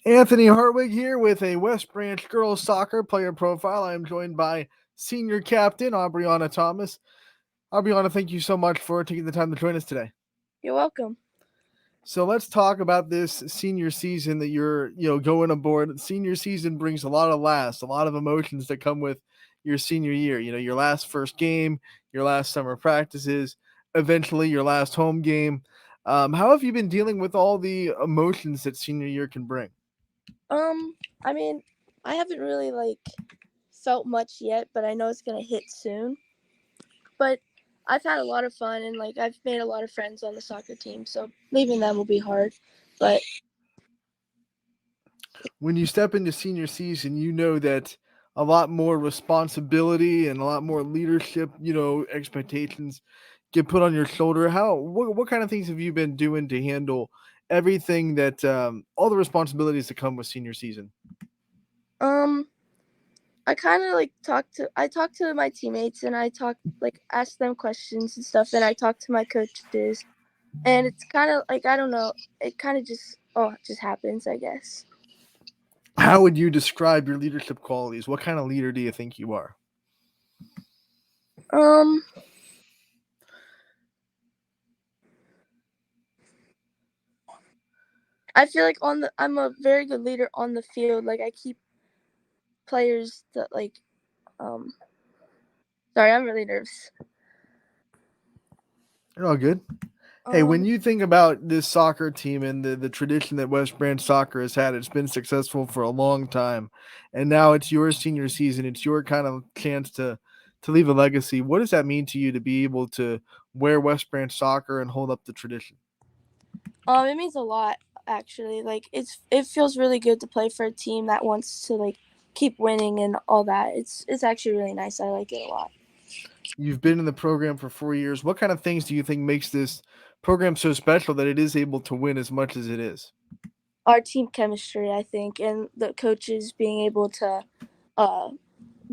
Anthony Hartwig here with a West Branch girls soccer player profile. I am joined by senior captain Aubriana Thomas. Aubriana, thank you so much for taking the time to join us today. You're welcome. So let's talk about this senior season that you're, going aboard. Senior season brings a lot of laughs, a lot of emotions that come with your senior year. Your last first game, your last summer practices, eventually your last home game. How have you been dealing with all the emotions that senior year can bring? I mean, I haven't really felt much yet, but I know it's gonna hit soon. But I've had a lot of fun and I've made a lot of friends on the soccer team, so leaving them will be hard. But When you step into senior season, you know that a lot more responsibility and a lot more leadership, expectations get put on your shoulder. What kind of things have you been doing to handle everything that all the responsibilities that come with senior season? um, I kind of talk to my teammates and I talk ask them questions and stuff, and I talk to my coaches, and it's kind of I don't know, it kind of just happens, I guess. How would you describe your leadership qualities? What kind of leader do you think you are? Um, I feel like I'm a very good leader on the field. Like I keep players that um sorry, I'm really nervous. You're all good. Hey, when Um you think about this soccer team and the tradition that West Branch soccer has had, it's been successful for a long time. And now it's your senior season. It's your kind of chance to leave a legacy. What does that mean to you to be able to wear West Branch soccer and hold up the tradition? it means a lot actually. It feels really good to play for a team that wants to keep winning and all that. It's actually really nice. I like it a lot. You've been in the program for 4 years. What kind of things do you think makes this program so special that it is able to win as much as it is? Our team chemistry, I think, and the coaches being able to uh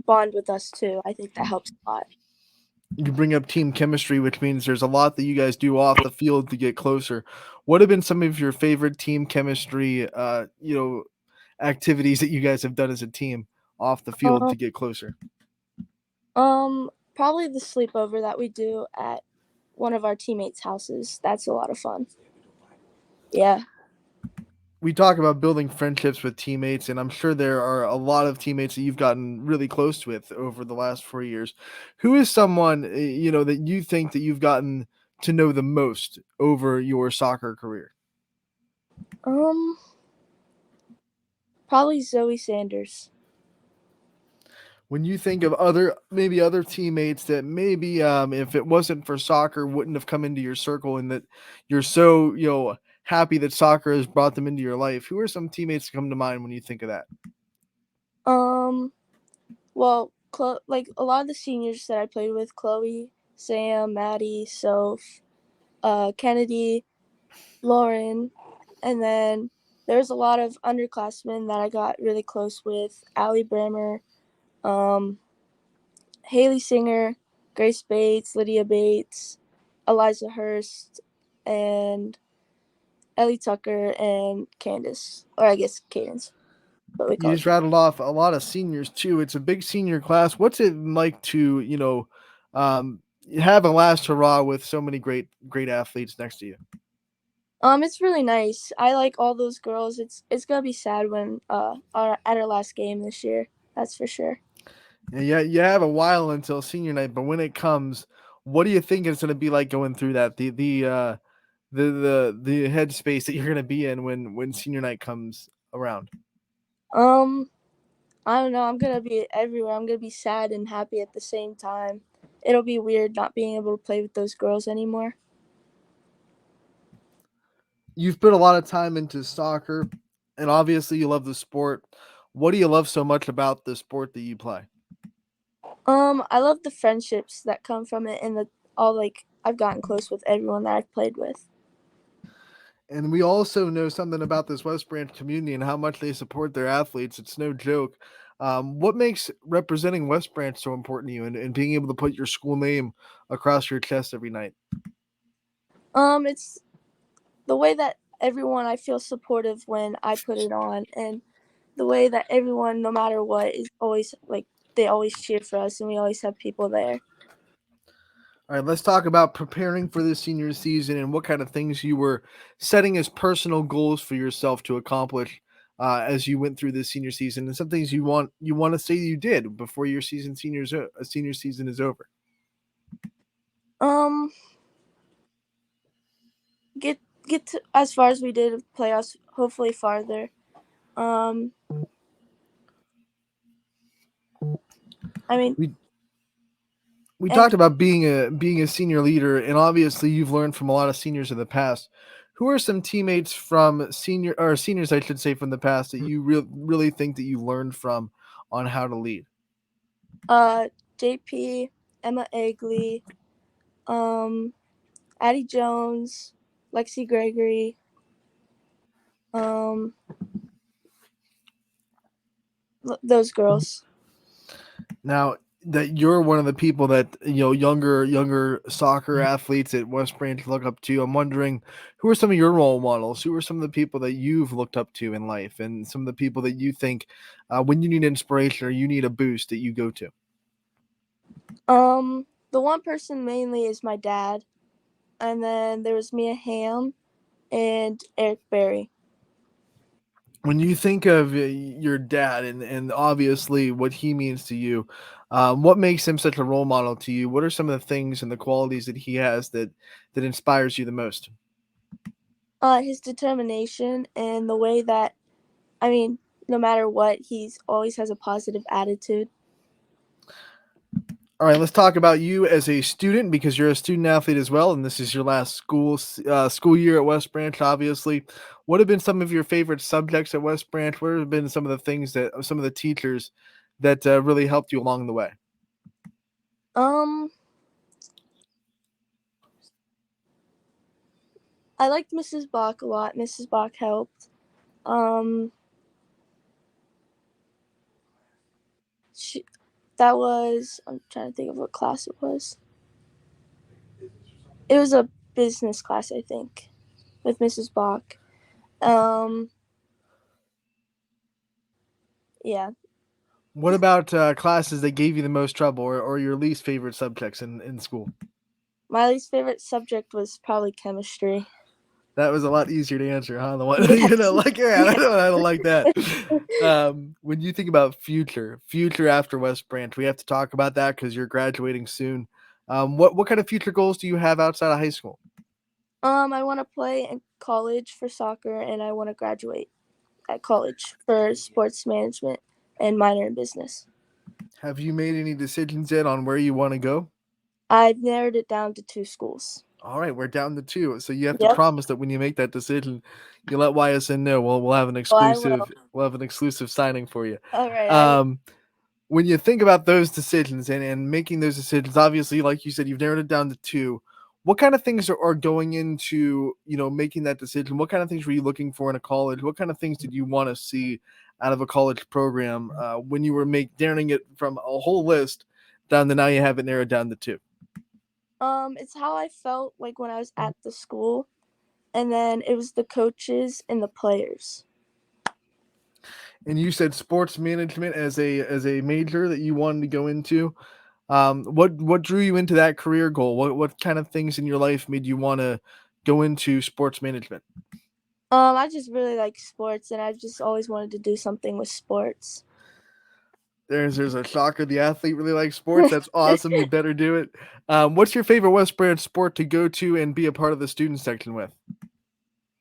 bond with us too. I think that helps a lot. You bring up team chemistry, which means there's a lot that you guys do off the field to get closer. What have been some of your favorite team chemistry, activities that you guys have done as a team off the field Um to get closer? Probably the sleepover that we do at one of our teammates' houses. That's a lot of fun. Yeah. We talk about building friendships with teammates, and I'm sure there are a lot of teammates that you've gotten really close with over the last 4 years. Who is someone that you think that you've gotten to know the most over your soccer career? Um, Probably Zoe Sanders. When you think of other teammates that maybe if it wasn't for soccer wouldn't have come into your circle, and that you're so happy that soccer has brought them into your life, who are some teammates that come to mind when you think of that? Um, well, a lot of the seniors that I played with, Chloe, Sam, Maddie, Soph, Kennedy, Lauren, and then there's a lot of underclassmen that I got really close with, Allie Brammer, um, Haley Singer, Grace Bates, Lydia Bates, Eliza Hurst, and Ellie Tucker and Candace, or I guess Cadence, what we You call just it. rattled off a lot of seniors too. It's a big senior class. What's it like to um, have a last hurrah with so many great athletes next to you? It's really nice. I like all those girls. It's gonna be sad when at our last game this year. That's for sure. And yeah, you have a while until senior night, but when it comes, what do you think it's going to be like going through that? The headspace that you're going to be in when senior night comes around. Um, I don't know. I'm gonna be everywhere. I'm gonna be sad and happy at the same time. It'll be weird not being able to play with those girls anymore. You've put a lot of time into soccer, and obviously you love the sport. What do you love so much about the sport that you play? I love the friendships that come from it and the all I've gotten close with everyone that I've played with. And we also know something about this West Branch community and how much they support their athletes. It's no joke. What makes representing West Branch so important to you, and being able to put your school name across your chest every night? It's the way that everyone, I feel supportive when I put it on, and the way that everyone, no matter what, is always like they always cheer for us, and we always have people there. All right, let's talk about preparing for the senior season and what kind of things you were setting as personal goals for yourself to accomplish as you went through this senior season, and some things you want to say you did before your senior season is over. Um, get to as far as we did playoffs, hopefully farther. Um, I mean, We and talked about being a senior leader, and obviously you've learned from a lot of seniors in the past. Who are some teammates from seniors, I should say, from the past that you really think that you learned from on how to lead? JP, Emma Egley, Addie Jones, Lexi Gregory, um, those girls. Now that you're one of the people that younger soccer athletes at West Branch look up to, I'm wondering who are some of your role models? Who are some of the people that you've looked up to in life, and some of the people that you think when you need inspiration or you need a boost that you go to? The one person mainly is my dad, and then there was Mia Hamm and Eric Berry. When you think of your dad and obviously what he means to you, what makes him such a role model to you? What are some of the things and the qualities that he has that inspires you the most? His determination and the way that, I mean, no matter what, he's always has a positive attitude. All right, let's talk about you as a student because you're a student athlete as well, and this is your last school year at West Branch. Obviously, what have been some of your favorite subjects at West Branch? What have been some of the things that some of the teachers that really helped you along the way? Um, I liked Mrs. Bach a lot. Mrs. Bach helped. Um, she, that was, I'm trying to think of what class it was. It was a business class, I think, with Mrs. Bach. Yeah. What about classes that gave you the most trouble, or your least favorite subjects in school? My least favorite subject was probably chemistry. That was a lot easier to answer, huh? The one, Yes. like, yeah, I don't like that. When you think about future after West Branch, we have to talk about that because you're graduating soon. What kind of future goals do you have outside of high school? I want to play in college for soccer, and I want to graduate at college for sports management and minor in business. Have you made any decisions yet on where you want to go? I've narrowed it down to 2 schools. All right, we're down to two. So you have to Yep. promise that when you make that decision, you let YSN know. We'll have an Well, I will. exclusive signing for you. All right. When you think about those decisions and making those decisions, obviously, like you said, you've narrowed it down to two. What kind of things are going into making that decision? What kind of things were you looking for in a college? What kind of things did you want to see out of a college program when you were narrowing it from a whole list down to now you have it narrowed down to two? It's how I felt like when I was at the school, and then it was the coaches and the players. And you said sports management as a major that you wanted to go into. What drew you into that career goal? What kind of things in your life made you want to go into sports management? I just really like sports, and I just always wanted to do something with sports. There's a shocker. The athlete really likes sports. That's awesome. You better do it. What's your favorite West Branch sport to go to and be a part of the student section with?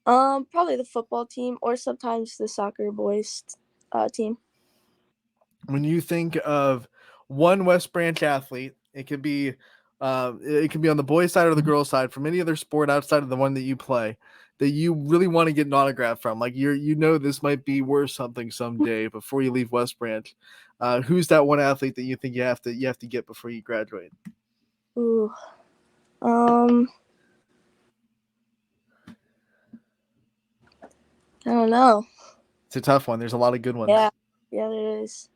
Probably the football team or sometimes the soccer boys team. When you think of one West Branch athlete, it could be on the boys' side or the girls' side from any other sport outside of the one that you play that you really want to get an autograph from. Like this might be worth something someday before you leave West Branch. Who's that one athlete that you think you have to get before you graduate? Ooh. I don't know. It's a tough one. There's a lot of good ones. Yeah, there is.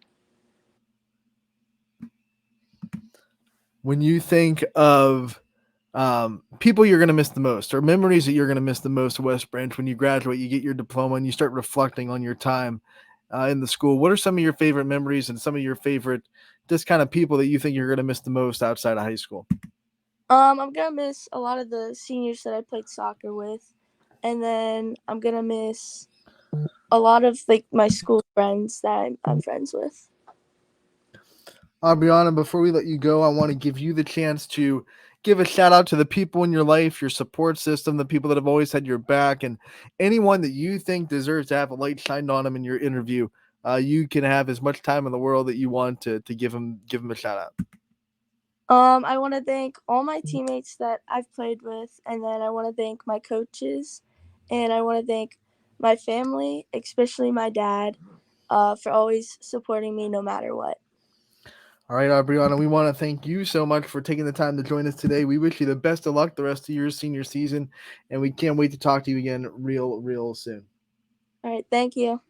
When you think of people you're going to miss the most, or memories that you're going to miss the most at West Branch when you graduate, you get your diploma, and you start reflecting on your time in the school. What are some of your favorite memories and some of your favorite just kind of people that you think you're going to miss the most outside of high school? I'm gonna miss a lot of the seniors that I played soccer with, and then I'm gonna miss a lot of like my school friends that I'm friends with. Brianna, before we let you go, I want to give you the chance to give a shout out to the people in your life, your support system, the people that have always had your back, and anyone that you think deserves to have a light shined on them in your interview. You can have as much time in the world that you want to give them a shout out. I want to thank all my teammates that I've played with, and then I want to thank my coaches, and I want to thank my family, especially my dad, for always supporting me no matter what. All right, Brianna, we want to thank you so much for taking the time to join us today. We wish you the best of luck the rest of your senior season, and we can't wait to talk to you again real soon. All right, thank you.